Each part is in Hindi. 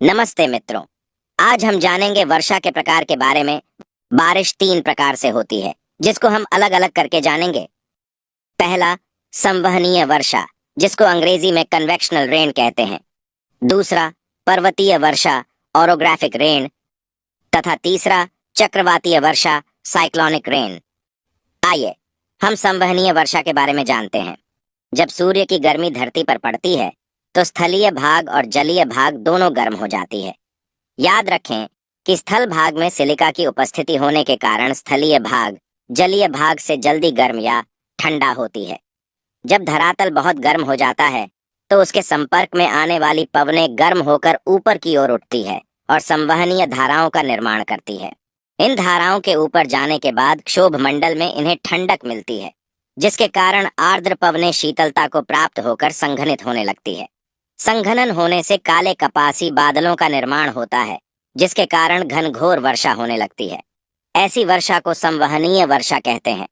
नमस्ते मित्रों। आज हम जानेंगे वर्षा के प्रकार के बारे में। बारिश 3 प्रकार से होती है जिसको हम अलग अलग करके जानेंगे। पहला, संवहनीय वर्षा, जिसको अंग्रेजी में कन्वेक्शनल रेन कहते हैं। दूसरा, पर्वतीय वर्षा, ओरोग्राफिक रेन। तथा तीसरा, चक्रवातीय वर्षा, साइक्लोनिक रेन। आइए हम संवहनीय वर्षा के बारे में जानते हैं। जब सूर्य की गर्मी धरती पर पड़ती है तो स्थलीय भाग और जलीय भाग दोनों गर्म हो जाती है। याद रखें कि स्थल भाग में सिलिका की उपस्थिति होने के कारण स्थलीय भाग जलीय भाग से जल्दी गर्म या ठंडा होती है। जब धरातल बहुत गर्म हो जाता है तो उसके संपर्क में आने वाली पवनें गर्म होकर ऊपर की ओर उठती है और संवहनीय धाराओं का निर्माण करती है। इन धाराओं के ऊपर जाने के बाद क्षोभ मंडल में इन्हें ठंडक मिलती है, जिसके कारण आर्द्र पवनें शीतलता को प्राप्त होकर संघनित होने लगती है। संघनन होने से काले कपासी बादलों का निर्माण होता है, जिसके कारण घनघोर वर्षा होने लगती है। ऐसी वर्षा को संवहनीय वर्षा कहते हैं।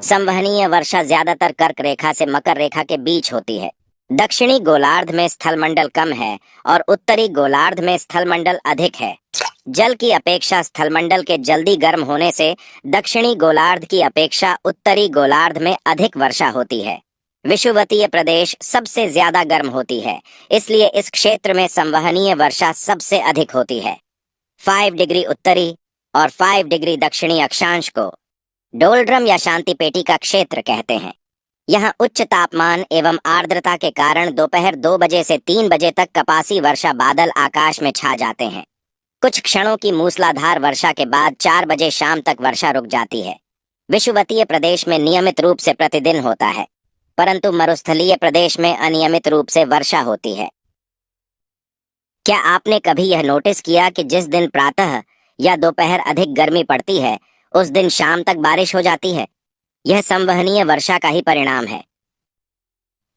संवहनीय वर्षा ज्यादातर कर्क रेखा से मकर रेखा के बीच होती है। दक्षिणी गोलार्ध में स्थलमंडल कम है और उत्तरी गोलार्ध में स्थलमंडल अधिक है। जल की अपेक्षा स्थलमंडल के जल्दी गर्म होने से दक्षिणी गोलार्ध की अपेक्षा उत्तरी गोलार्ध में अधिक वर्षा होती है। विषुवतीय प्रदेश सबसे ज्यादा गर्म होती है, इसलिए इस क्षेत्र में संवहनीय वर्षा सबसे अधिक होती है। 5 डिग्री उत्तरी और 5 डिग्री दक्षिणी अक्षांश को डोल्ड्रम या शांति पेटी का क्षेत्र कहते हैं। यहाँ उच्च तापमान एवं आर्द्रता के कारण दोपहर 2 बजे से 3 बजे तक कपासी वर्षा बादल आकाश में छा जाते हैं। कुछ क्षणों की मूसलाधार वर्षा के बाद 4 बजे शाम तक वर्षा रुक जाती है। विषुवतीय प्रदेश में नियमित रूप से प्रतिदिन होता है, परंतु मरुस्थलीय प्रदेश में अनियमित रूप से वर्षा होती है। क्या आपने कभी यह नोटिस किया कि जिस दिन प्रातः या दोपहर अधिक गर्मी पड़ती है उस दिन शाम तक बारिश हो जाती है? यह संवहनीय वर्षा का ही परिणाम है।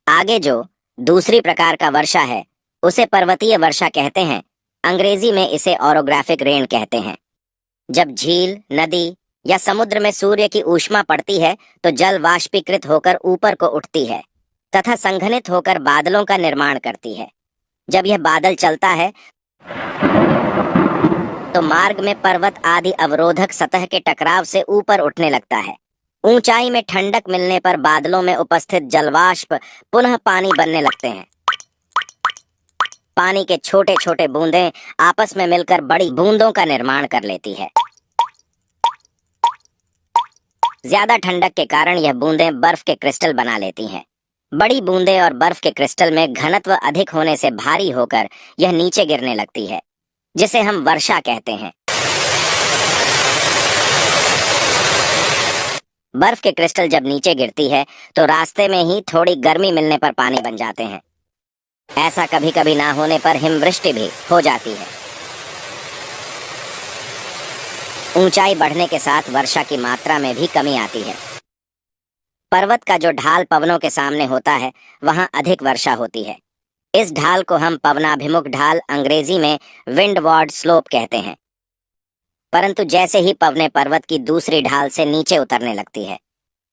आगे जो दूसरी प्रकार का वर्षा है उसे पर्वतीय वर्षा कहते हैं। अंग्रेजी में इसे ओरोग्राफिक रेन कहते हैं। जब झील, नदी या समुद्र में सूर्य की ऊष्मा पड़ती है तो जल वाष्पीकृत होकर ऊपर को उठती है तथा संघनित होकर बादलों का निर्माण करती है। जब यह बादल चलता है तो मार्ग में पर्वत आदि अवरोधक सतह के टकराव से ऊपर उठने लगता है। ऊंचाई में ठंडक मिलने पर बादलों में उपस्थित जलवाष्प पुनः पानी बनने लगते हैं। पानी के छोटे छोटे बूंदें आपस में मिलकर बड़ी बूंदों का निर्माण कर लेती है। ज्यादा ठंडक के कारण यह बूंदें बर्फ के क्रिस्टल बना लेती हैं। बड़ी बूंदें और बर्फ के क्रिस्टल में घनत्व अधिक होने से भारी होकर यह नीचे गिरने लगती है, जिसे हम वर्षा कहते हैं। बर्फ के क्रिस्टल जब नीचे गिरती है तो रास्ते में ही थोड़ी गर्मी मिलने पर पानी बन जाते हैं। ऐसा कभी कभी ना होने पर हिमवृष्टि भी हो जाती है। ऊंचाई बढ़ने के साथ वर्षा की मात्रा में भी कमी आती है। पर्वत का जो ढाल पवनों के सामने होता है वहां अधिक वर्षा होती है। इस ढाल को हम पवनाभिमुख ढाल, अंग्रेजी में विंडवार्ड स्लोप कहते हैं। परंतु जैसे ही पवनें पर्वत की दूसरी ढाल से नीचे उतरने लगती है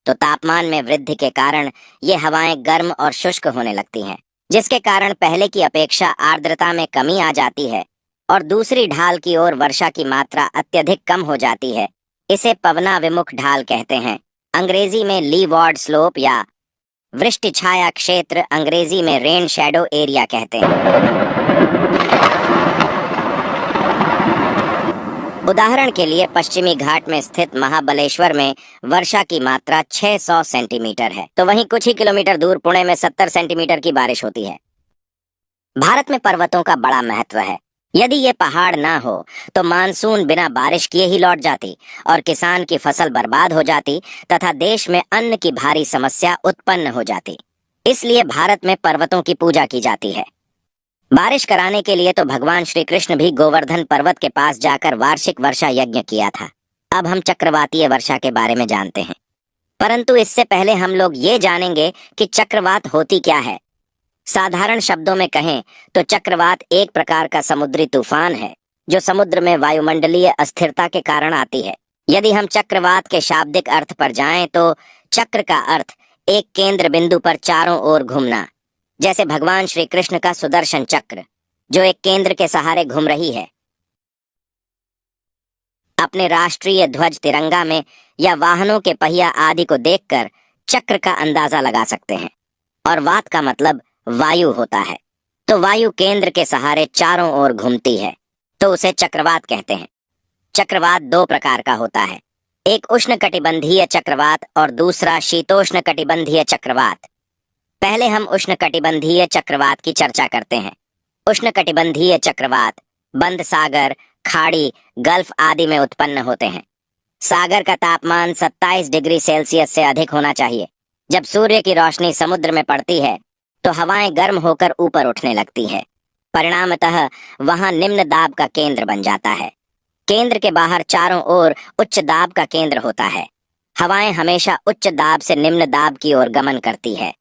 तो तापमान में वृद्धि के कारण ये हवाएं गर्म और शुष्क होने लगती हैं, जिसके कारण पहले की अपेक्षा आर्द्रता में कमी आ जाती है और दूसरी ढाल की ओर वर्षा की मात्रा अत्यधिक कम हो जाती है। इसे पवनाभिमुख ढाल कहते हैं। अंग्रेजी में लीवार्ड स्लोप या वृष्टि छाया क्षेत्र, अंग्रेजी में रेन शैडो एरिया कहते हैं। उदाहरण के लिए पश्चिमी घाट में स्थित महाबलेश्वर में वर्षा की मात्रा 600 सेंटीमीटर है, तो वहीं कुछ ही किलोमीटर दूर पुणे में 70 सेंटीमीटर की बारिश होती है। भारत में पर्वतों का बड़ा महत्व है। यदि ये पहाड़ ना हो तो मानसून बिना बारिश किए ही लौट जाती और किसान की फसल बर्बाद हो जाती तथा देश में अन्न की भारी समस्या उत्पन्न हो जाती। इसलिए भारत में पर्वतों की पूजा की जाती है। बारिश कराने के लिए तो भगवान श्री कृष्ण भी गोवर्धन पर्वत के पास जाकर वार्षिक वर्षा यज्ञ किया था। अब हम चक्रवातीय वर्षा के बारे में जानते हैं, परंतु इससे पहले हम लोग ये जानेंगे कि चक्रवात होती क्या है। साधारण शब्दों में कहें तो चक्रवात एक प्रकार का समुद्री तूफान है जो समुद्र में वायुमंडलीय अस्थिरता के कारण आती है। यदि हम चक्रवात के शाब्दिक अर्थ पर जाएं तो चक्र का अर्थ एक केंद्र बिंदु पर चारों ओर घूमना, जैसे भगवान श्री कृष्ण का सुदर्शन चक्र जो एक केंद्र के सहारे घूम रही है। अपने राष्ट्रीय ध्वज तिरंगा में या वाहनों के पहिया आदि को देखकर चक्र का अंदाजा लगा सकते हैं। और वात का मतलब वायु होता है, तो वायु केंद्र के सहारे चारों ओर घूमती है, तो उसे चक्रवात कहते हैं। चक्रवात दो प्रकार का होता है, एक उष्णकटिबंधीय चक्रवात और दूसरा शीतोष्णकटिबंधीय चक्रवात। पहले हम उष्णकटिबंधीय चक्रवात की चर्चा करते हैं। उष्णकटिबंधीय चक्रवात बंद सागर, खाड़ी, गल्फ आदि में उत्पन्न होते हैं। सागर का तापमान 27 डिग्री सेल्सियस से अधिक होना चाहिए। जब सूर्य की रोशनी समुद्र में पड़ती है तो हवाएं गर्म होकर ऊपर उठने लगती है। परिणामतः वहां निम्न दाब का केंद्र बन जाता है। केंद्र के बाहर चारों ओर उच्च दाब का केंद्र होता है। हवाएं हमेशा उच्च दाब से निम्न दाब की ओर गमन करती है।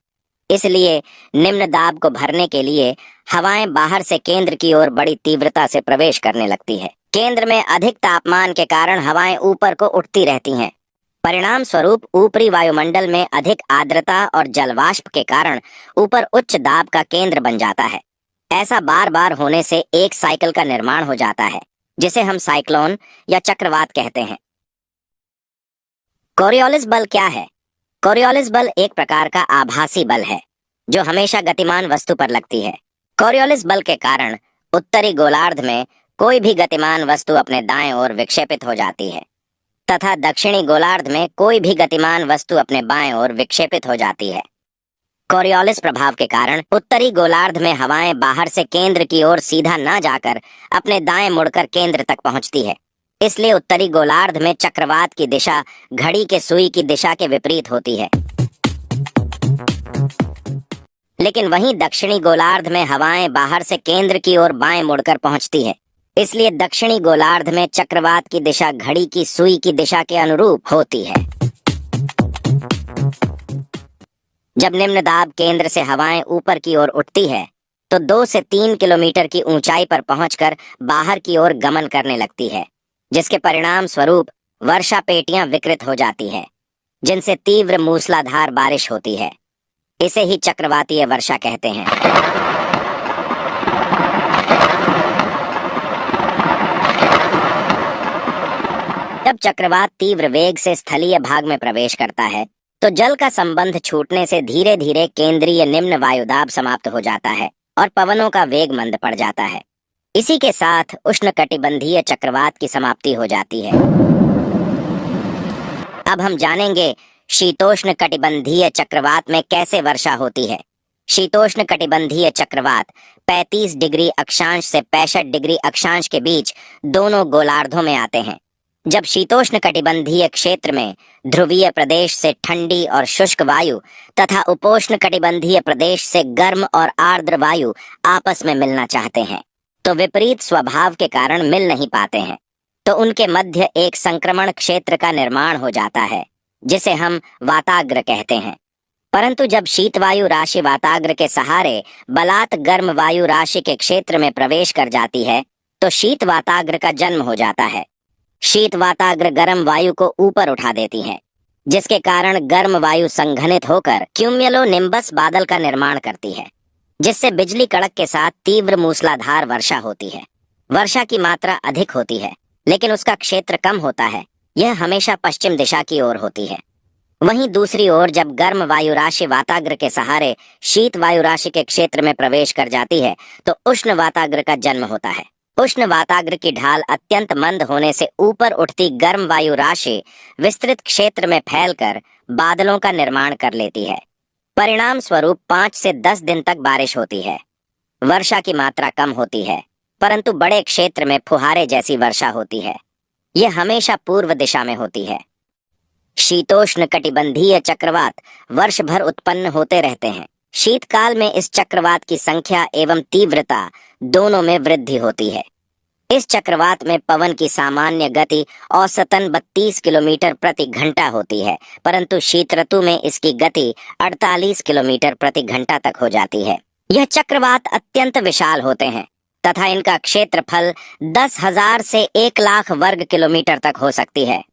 इसलिए निम्न दाब को भरने के लिए हवाएं बाहर से केंद्र की ओर बड़ी तीव्रता से प्रवेश करने लगती है। केंद्र में अधिक तापमान के कारण हवाएं ऊपर को उठती रहती हैं। परिणाम स्वरूप ऊपरी वायुमंडल में अधिक आर्द्रता और जलवाष्प के कारण ऊपर उच्च दाब का केंद्र बन जाता है। ऐसा बार बार होने से एक साइकिल का निर्माण हो जाता है, जिसे हम साइक्लोन या चक्रवात कहते हैं। कोरियोलिस बल क्या है? कोरियोलिस बल एक प्रकार का आभासी बल है जो हमेशा गतिमान वस्तु पर लगती है। कोरियोलिस बल के कारण उत्तरी गोलार्ध में कोई भी गतिमान वस्तु अपने दाएं ओर विक्षेपित हो जाती है तथा दक्षिणी गोलार्ध में कोई भी गतिमान वस्तु अपने बाएं ओर विक्षेपित हो जाती है। कोरियोलिस प्रभाव के कारण उत्तरी गोलार्ध में हवाएं बाहर से केंद्र की ओर सीधा न जाकर अपने दाएं मुड़कर केंद्र तक पहुंचती है। इसलिए उत्तरी गोलार्ध में चक्रवात की दिशा घड़ी के सुई की दिशा के विपरीत होती है। लेकिन वहीं दक्षिणी गोलार्ध में हवाएं बाहर से केंद्र की ओर बाएं मुड़कर पहुंचती है। इसलिए दक्षिणी गोलार्ध में चक्रवात की दिशा घड़ी की सुई की दिशा के अनुरूप होती है। जब निम्न दाब केंद्र से हवाएं ऊपर की ओर उठती है तो 2 से 3 किलोमीटर की ऊंचाई पर पहुंचकर बाहर की ओर गमन करने लगती है, जिसके परिणाम स्वरूप वर्षा पेटियां विकृत हो जाती है, जिनसे तीव्र मूसलाधार बारिश होती है। इसे ही चक्रवातीय वर्षा कहते हैं। जब चक्रवात तीव्र वेग से स्थलीय भाग में प्रवेश करता है तो जल का संबंध छूटने से धीरे धीरे केंद्रीय निम्न वायुदाब समाप्त हो जाता है और पवनों का वेग मंद पड़ जाता है। इसी के साथ उष्णकटिबंधीय चक्रवात की समाप्ति हो जाती है। अब हम जानेंगे शीतोष्ण कटिबंधीय चक्रवात में कैसे वर्षा होती है। शीतोष्ण कटिबंधीय चक्रवात 35 डिग्री अक्षांश से 65 डिग्री अक्षांश के बीच दोनों गोलार्धों में आते हैं। जब शीतोष्ण कटिबंधीय क्षेत्र में ध्रुवीय प्रदेश से ठंडी और शुष्क वायु तथा उपोष्ण कटिबंधीय प्रदेश से गर्म और आर्द्र वायु आपस में मिलना चाहते हैं तो विपरीत स्वभाव के कारण मिल नहीं पाते हैं, तो उनके मध्य एक संक्रमण क्षेत्र का निर्माण हो जाता है जिसे हम वाताग्र कहते हैं। परंतु जब शीत वायु राशि वाताग्र के सहारे बलात् गर्म वायु राशि के क्षेत्र में प्रवेश कर जाती है तो शीत वाताग्र का जन्म हो जाता है। शीत वाताग्र गर्म वायु को ऊपर उठा देती है, जिसके कारण गर्म वायु संघनित होकर क्यूम्युलोनिम्बस बादल का निर्माण करती है, जिससे बिजली कड़क के साथ तीव्र मूसलाधार वर्षा होती है। वर्षा की मात्रा अधिक होती है लेकिन उसका क्षेत्र कम होता है। यह हमेशा पश्चिम दिशा की ओर होती है। वहीं दूसरी ओर जब गर्म वायु राशि वाताग्र के सहारे शीत वायु राशि के क्षेत्र में प्रवेश कर जाती है तो उष्ण वाताग्र का जन्म होता है। उष्ण वाताग्र की ढाल अत्यंत मंद होने से ऊपर उठती गर्म वायु राशि विस्तृत क्षेत्र में फैलकर बादलों का निर्माण कर लेती है। परिणाम स्वरूप 5 से 10 दिन तक बारिश होती है। वर्षा की मात्रा कम होती है परंतु बड़े क्षेत्र में फुहारे जैसी वर्षा होती है। यह हमेशा पूर्व दिशा में होती है। शीतोष्ण कटिबंधीय चक्रवात वर्ष भर उत्पन्न होते रहते हैं। शीतकाल में इस चक्रवात की संख्या एवं तीव्रता दोनों में वृद्धि होती है। इस चक्रवात में पवन की सामान्य गति औसतन 32 किलोमीटर प्रति घंटा होती है, परंतु शीत ऋतु में इसकी गति 48 किलोमीटर प्रति घंटा तक हो जाती है। यह चक्रवात अत्यंत विशाल होते हैं तथा इनका क्षेत्रफल 10,000 से 1 लाख वर्ग किलोमीटर तक हो सकती है।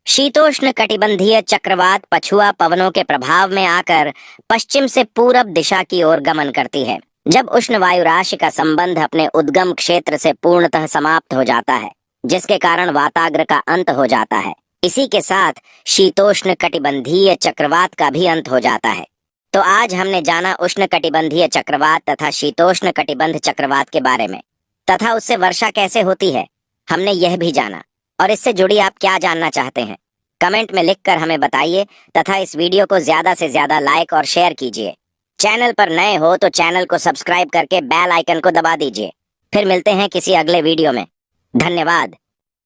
शीतोष्ण कटिबंधीय चक्रवात पछुआ पवनों के प्रभाव में आकर पश्चिम से पूरब दिशा की ओर गमन करती है। जब उष्ण वायु राशि का संबंध अपने उद्गम क्षेत्र से पूर्णतः समाप्त हो जाता है, जिसके कारण वाताग्र का अंत हो जाता है, इसी के साथ शीतोष्ण कटिबंधीय चक्रवात का भी अंत हो जाता है। तो आज हमने जाना उष्ण कटिबंधीय चक्रवात तथा शीतोष्ण कटिबंध चक्रवात के बारे में, तथा उससे वर्षा कैसे होती है हमने यह भी जाना। और इससे जुड़ी आप क्या जानना चाहते हैं, कमेंट में लिखकर हमें बताइए तथा इस वीडियो को ज्यादा से ज्यादा लाइक और शेयर कीजिए। चैनल पर नए हो तो चैनल को सब्सक्राइब करके बेल आइकन को दबा दीजिए। फिर मिलते हैं किसी अगले वीडियो में। धन्यवाद।